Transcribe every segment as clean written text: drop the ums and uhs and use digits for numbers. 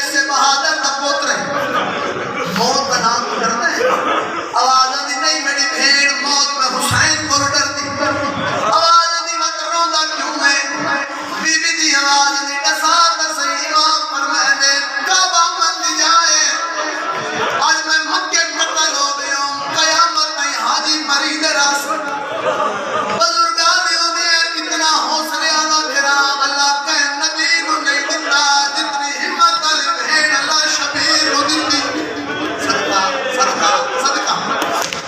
ایسے بہادر دا پوتر ہے موت کا نام تو ڈرنا ہے آواز آدھی نہیں میری بھیڑ موت میں حسین کو ڈرتی آواز آدھی وقت روندہ کیوں ہے بی بی دی آواز آدھی ڈسات صحیح امام فرمائے دے کعبہ مند جائے آج میں مکہ قتل ہو گیا ہوں قیامت میں حاجی مرید راس بزرگانی ہونے کتنا حوصلے آنا پھرا اللہ کہ نبی کو نہیں دیتا جتنی ہمت علی بہن اللہ شبیر کو دیتی صدقہ صدقہ صدقہ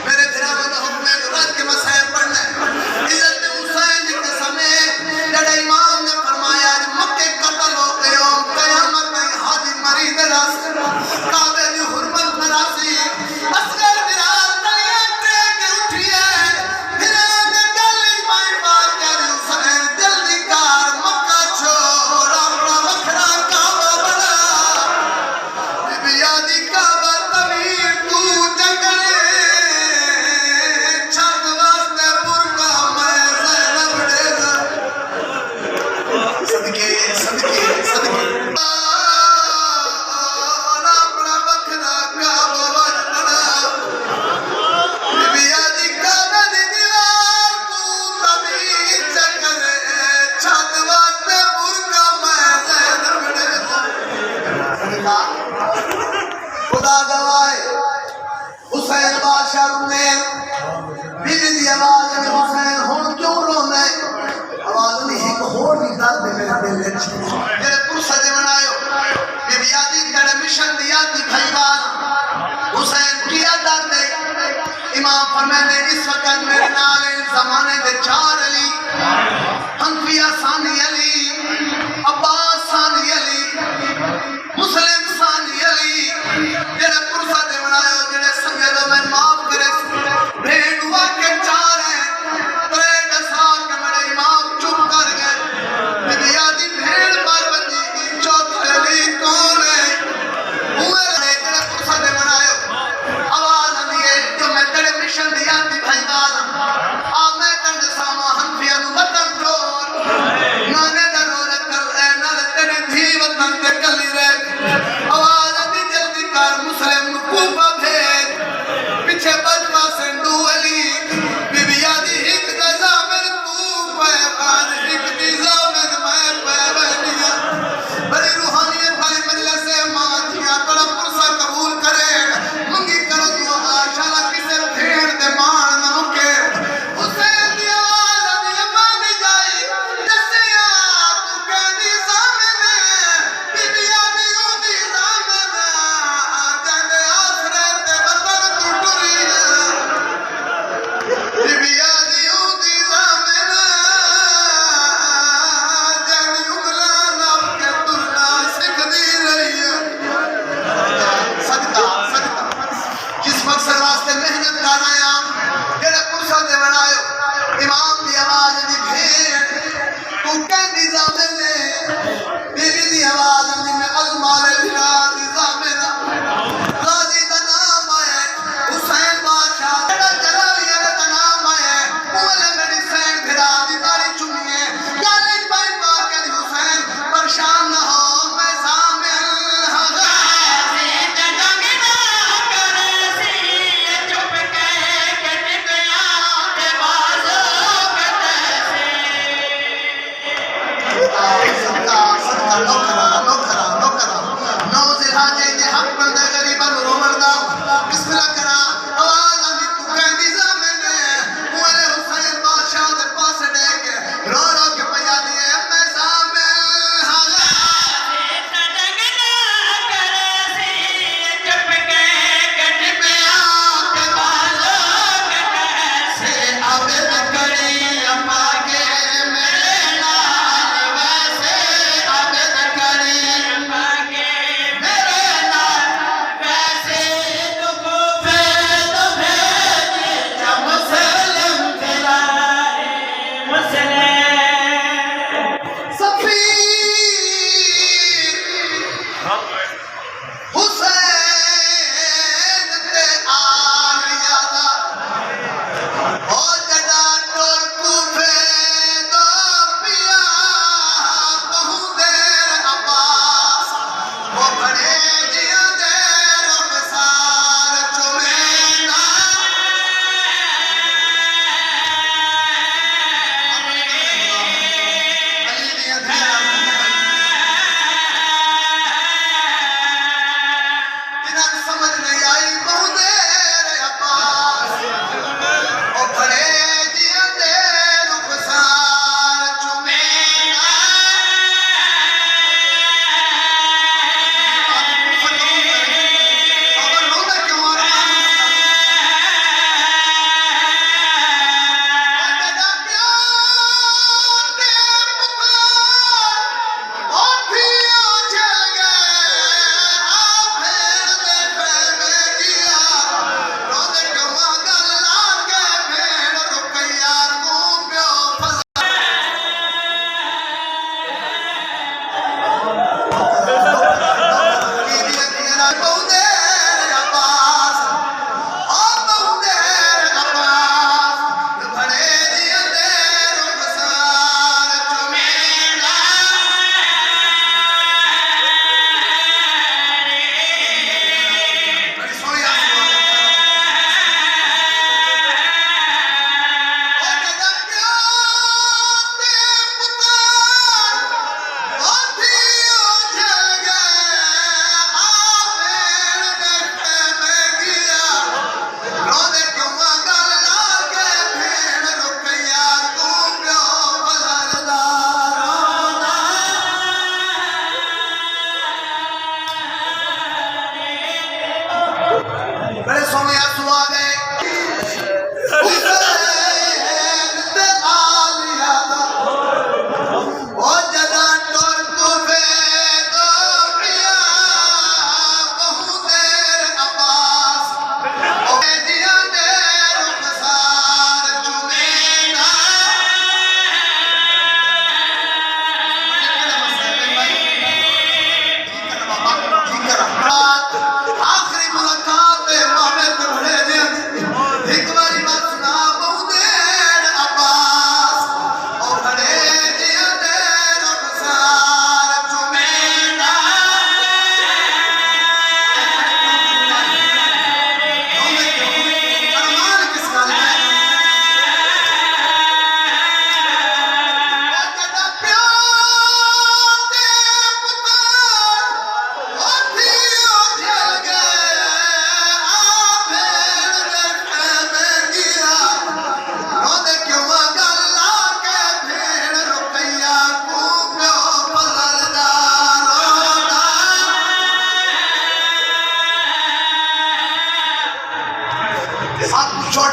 میرے پھرا میں حکم رج کے مسائل پڑھنا ہے عزت حسین جی قسم ہے جڑا امام نے فرمایا آج مکہ قتل ہو گئے ہوں قیامت میں حاجی مرید راس کعبے دی حرمت نراسی اصغر بلال تلیاں ٹریک اٹھی ہے بلال نے گلی مائن بار کہہ حسین جلدی کار مکہ چھوڑ اپنا وکھرا کعبہ بنا بی بی یادی کعبہ تمیر تو جگلے چھت واسطے برکا میں زینب ڈیزا صدقے صدقے صدقے اپنا وکھرا کعبہ بنا بی بی یادی کعبہ دی دیوار تو تمیر جگلے چھت واسطے برکا میں زینب ڈیزا خدا گواہ حسین بادشاہ رونے بی بی دی آواز میں حسین ہون کیوں رونے آواز نہیں ایک ہور بھی درد میرے دل وچ جڑے پرسہ دے بنایو بی بی یادی جڑے مشن دی یادی بھائی بات حسین کیا درد ہے امام فرمائے اس وقت میرے نال زمانے دے چار علی حنفیہ ثانی علی عباس ثانی علی مسلم ثانی علی جڑے پرسہ دے بنایو جڑے سنگے میں معاف کرے بھیڑ ہوا کے چار ہیں تریڈ سال کے میرے امام چپ کر گئے بی بی یادی بھیڑ مار بنی کی چوتھ علی کون ہے ہوئے لے جڑے پرسہ دے بنایو آواز آدھیے جو میں تیرے مشن دی یادی بھائی بات آب میں کنڈ ساما حنفیہ نو وطن چھوڑ نانے دا رولے کر اے نالے تیرے دھی وطن تے کلی رہ آواز آدھی جلدی کار مسلم نو کوپا بھیج پیچھے بجوا سندو علی بی بی یادی ہک دا زامن تو پیغان ہک دی زامن میں پیغانیا بڑی روحانیت بھالی مجلس مانتیاں تڑا پرسا قبول کرے منگی کرو دعا شالا کسے بھیڑ دے مان نہ مکے حسین دی آواز آدھی امان دی جائی جسیا تو کہنی زامن بی بی یادی ہوں دی زامن جن آخرت دے وطن تو ٹری بی بی یادی ہوں دی زامن جن انگلا نام کے ترنا سکھ دی رہی صدقہ صدقہ جس مقصد واسطے محنت کر رہے ہیں جڑے پرسہ دے بنایو امام دی آواز دی بھیڑ تو کہندی زامن بی بی دی آواز دی میں ازمال الہاد دی زامن غازی دا نام آئے حسین بادشاہ جڑا جلالیہ دا نام آئے اولے میری سین پھرا دی داری چنیے گالج بائی پاک کہندی حسین پریشان نہ ہو میں زامن غازی صدقہ نوکرہ نو ذلحاجے جے حق بندہ غریبہ نورو مردہ بسم اللہ کرا آواز آنی تو کہندی زامن اولے حسین بادشاہ دے پاس دے کے رو رو کے پیا دیئے میں زامن بڑے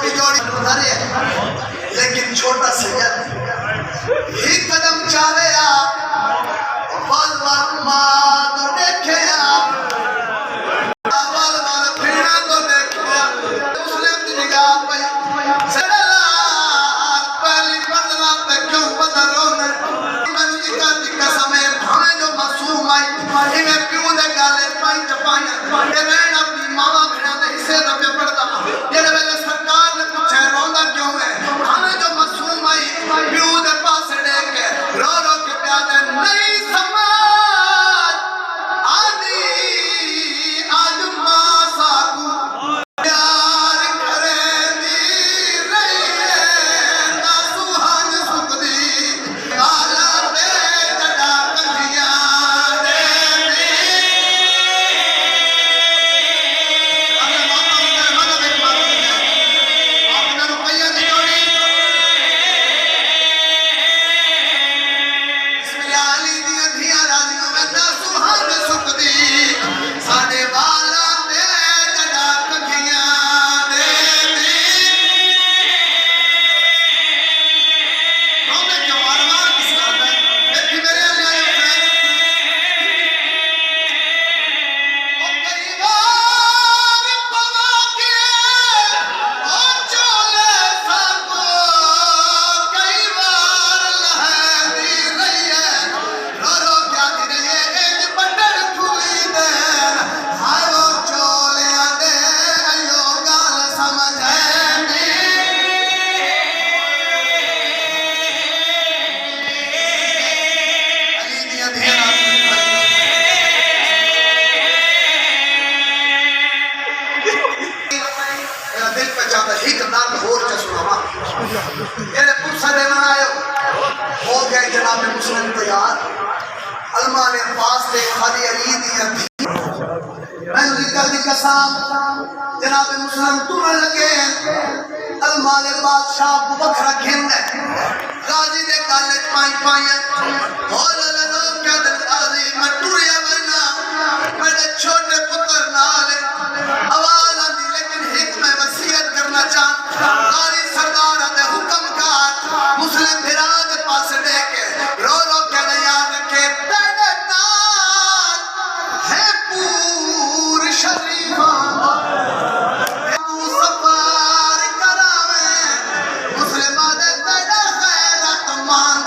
چھوٹی جوڑی ادھر ہے لیکن چھوٹا سید ہی قدم چاہے آپ وال وال ماں تو دیکھے آپ وال وال پھیڑا تو دیکھے آپ مسلم کی نگاہ پہ سرلار پہلی بدلا پہ کیوں بدلو میں ذکر دی قسم ہے ہمیں جو معصوم آئی ہمیں پیوں دے گالے پائی چپائیاں کہ میں اپنی ماما بھیڑا دے حصے ربے پڑھتا یہ ربے سرکار نے پوچھے روندہ کیوں ہے ہمیں جو معصوم آئی پیوں دے پاس دے کے رو رو کے پیادے نہیں سمجھ آدھی آج ماں ساکو پیار کرے دی رہی ہے ناسوہان سکھ دی آلہ دے جڑا کنجیاں دے دی اگر ماتا ہوتا ہے مدد ایک بات ہے آپ نے روپیہ دی جوڑی اس میں علی دی ادھیاں راضیوں میں ناسوہان سکھ دی ساڑے والا دے جڑا کنجیاں دے دی رونے کیوں آرمان کس بات ہے دیکھی میرے اللہ نے فرائض اور کئی بار پوا کے اور چولے ساکو کئی بار لہے دی رہی ہے رو رو کیا دی رہی ہے ایج بٹر کھوئی دے ہائے وہ چولے دے ایو گال سمجھے دی علی دی ادھیرہ میرا دل پہ چاہتا ہے ایک درد اور چا سناوا میرے پرسہ دینا آئے ہو گئے جناب مسلم تیار علماء نے پاس دے خالی علی دی ادھی میں ذکر دی قسم جناب مسلم تمہیں لگے علماء نے بادشاہ ابو بکر رکھیں غازی دے کالج پائیں پائیں اور لوگ کیا دل غازی میں ٹوریا ورنہ میرے چھوٹے پتر نالے آواز آتی لیکن ایک میں وصیت کرنا چاہتا غازی سردار دے حکم کار مسلم بھرا دے پاس دے کے رو رو کے یاد رکھے تیرے نال ہے پور شریفان تو سفار کراویں مسلمہ دے تیرے خیرت مان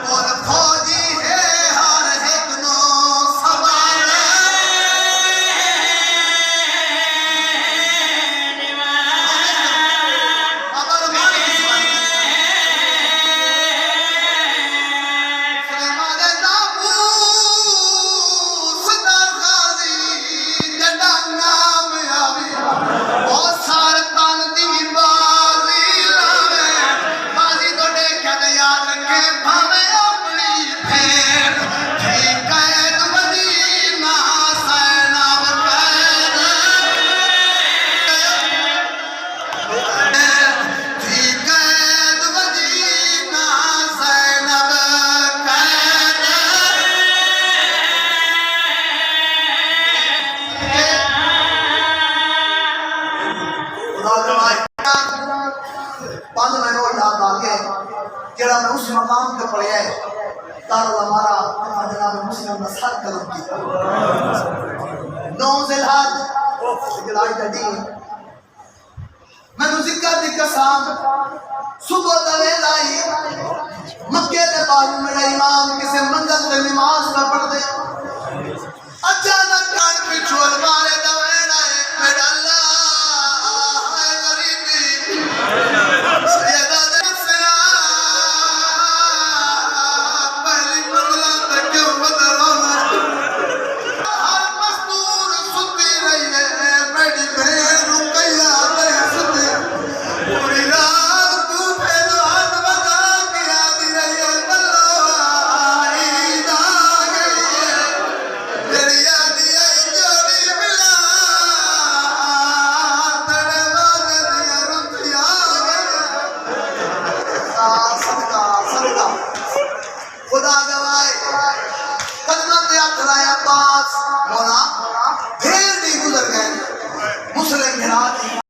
اور فوجی ہے ہر ایک نو سوارے ابر مان کس بات مسلمہ دے ناموس در غازی جڑا نام آوی اور سار تن دی بازی لاوے غازی تو دیکھے دے یاد رکھے بھاوے اپنی پھیر تھی قید مدینہ سیناب قید تھی قید مدینہ سیناب قید خدا دعائے پانچ مہینوں یاد آگے جڑا میں اس مقام پہ پڑھیا ہے ہمارا جناب مسلم نے سر قلم کی 9 ذی الحج دا دین میں ذکر دی قسم صبح دا ویلا ہی مکے دے باہر میرا امام کسی منزل تے نماز نہ پڑھ دے اچانک کان پچھول مارے دا ویلا ہے میرا اللہ ہے غریبی سیدہ دے سیا پہلی منزلہ تے کیوں بدلونا ہر مزدور ستی رہی ہے میری بہن رقیہ دے ستی پوری رات تو پھیلو ہاتھ بتا کیا دی رہی ہے بلو عید آ گئی ہے تیری یادی آئی جوڑی ملا تیرے بازے دیا رتی آ گئی صدقہ خدا گوائے قدمت ہاتھ لایا پا